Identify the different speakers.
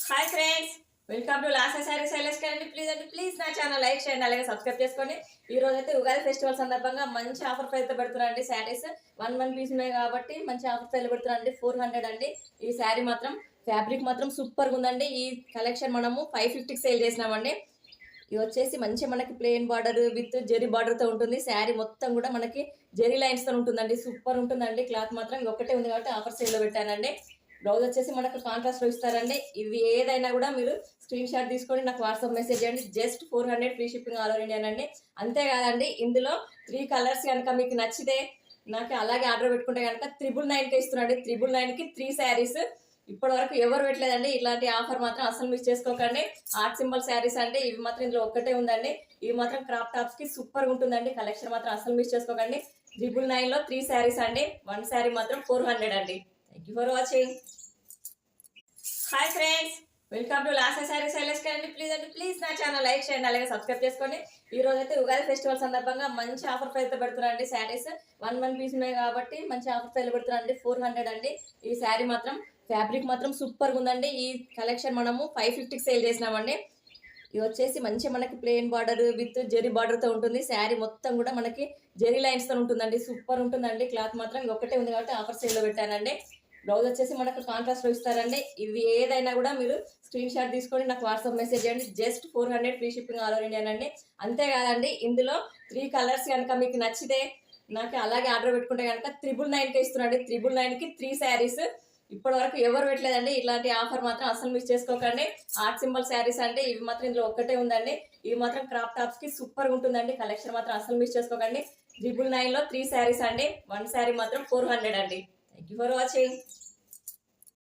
Speaker 1: Hi friends, welcome to Lasa sari sellers అండి. Please నా channel like చేయండి, అలాగే సబ్స్క్రైబ్ చేసుకోండి. ఈ రోజు అయితే ఉగాది ఫెస్టివల్ సందర్భంగా మంచి ఆఫర్ అయితే పెడుతున్నారండి. శారీస్ 1 పీస్ ఉన్నాయి కాబట్టి మంచి ఆఫర్ అయితే పెడుతున్నారండి. 400 అండి. ఈ శారీ మాత్రం ఫ్యాబ్రిక్ మాత్రం సూపర్గా ఉందండి. ఈ కలెక్షన్ మనము 550కి సేల్ చేసినామండి. ఇది వచ్చేసి మంచి మనకి plain border with zari border తో ఉంటుంది. శారీ మొత్తం కూడా మనకి జెరీ లైన్స్ తో ఉంటుందండి. సూపర్ ఉంటుందండి. క్లాత్ మాత్రం ఇది ఒకటే ఉంది కాబట్టి ఆఫర్ సేల్ లో పెట్టానండి. బ్లౌజ్ వచ్చేసి మనకు కాంట్రాస్ట్ లో ఇస్తారండి. ఇవి ఏదైనా కూడా మీరు స్క్రీన్ షాట్ తీసుకొని నాకు వాట్సాప్ మెసేజ్ చేయండి. Just 400 free shipping all over India అండి. అంతేకాదండి, ఇందులో 3 కలర్స్ కనుక మీకు నచ్చితే నాకు అలాగే ఆర్డర్ పెట్టుకుంటే కనుక 999కి ఇస్తున్నాండి. 999కి 3 శారీస్. ఇప్పటి వరకు ఎవరు పెట్టలేదండి ఇలాంటి ఆఫర్. మాత్రం అసలు మిస్ చేసుకోకండి. ఆర్ట్ సింబల్ శారీస్ అంటే ఇవి మాత్రం ఇందులో ఒక్కటే ఉందండి. ఇవి మాత్రం క్రాప్ టాప్స్ కి సూపర్ ఉంటుందండి. కలెక్షన్ మాత్రం అసలు మిస్ చేసుకోకండి. 999లో 3 శారీస్ అండి. 1 శారీ మాత్రం 400 అండి. Thank you for watching. Hi friends, welcome to Lasa sari sellers అండి. ప్లీజ్ నా ఛానల్ లైక్ చేయండి, అలాగే సబ్స్క్రైబ్ చేసుకోండి. ఈ రోజు అయితే ఉగాది ఫెస్టివల్ సందర్భంగా మంచి ఆఫర్ అయితే పెడుతున్నారండి. శారీస్ 1 పీస్ ఉన్నాయి కాబట్టి మంచి ఆఫర్ అయితే పెడుతున్నారండి. 400 అండి. ఈ శారీ మాత్రం ఫ్యాబ్రిక్ మాత్రం సూపర్గా ఉందండి. ఈ కలెక్షన్ మనము 550కి సేల్ చేసినామండి. ఇది వచ్చేసి మంచి మనకి plain border with zari border తో ఉంటుంది. శారీ మొత్తం కూడా మనకి జెరీ లైన్స్ తో ఉంటుందండి. సూపర్ ఉంటుందండి. క్లాత్ మాత్రం ఇది ఒకటే ఉంది కాబట్టి ఆఫర్ సేల్ లో పెట్టానండి. బ్లౌజ్ వచ్చేసి మనకు కాంట్రాస్ట్ లో ఇస్తారండి. ఇవి ఏదైనా కూడా మీరు స్క్రీన్ షాట్ తీసుకొని నాకు వాట్సాప్ మెసేజ్ చేయండి. Just 400 free shipping all over India అండి. అంతేకాదండి, ఇందులో 3 కలర్స్ కనుక మీకు నచ్చితే నాకు అలాగే ఆర్డర్ పెట్టుకుంటే కనుక 999కి ఇస్తున్నాండి. 999కి 3 శారీస్. ఇప్పటి వరకు ఎవరు పెట్టలేదండి ఇలాంటి ఆఫర్. మాత్రం అసలు మిస్ చేసుకోకండి. ఆర్ట్ సింబల్ శారీస్ అంటే ఇవి మాత్రం ఇందులో ఒక్కటే ఉందండి. ఇవి మాత్రం క్రాప్ టాప్స్ కి సూపర్ ఉంటుందండి. కలెక్షన్ మాత్రం అసలు మిస్ చేసుకోకండి. 999లో 3 శారీస్ అండి. 1 శారీ మాత్రం 400 అండి. Thank you for watching.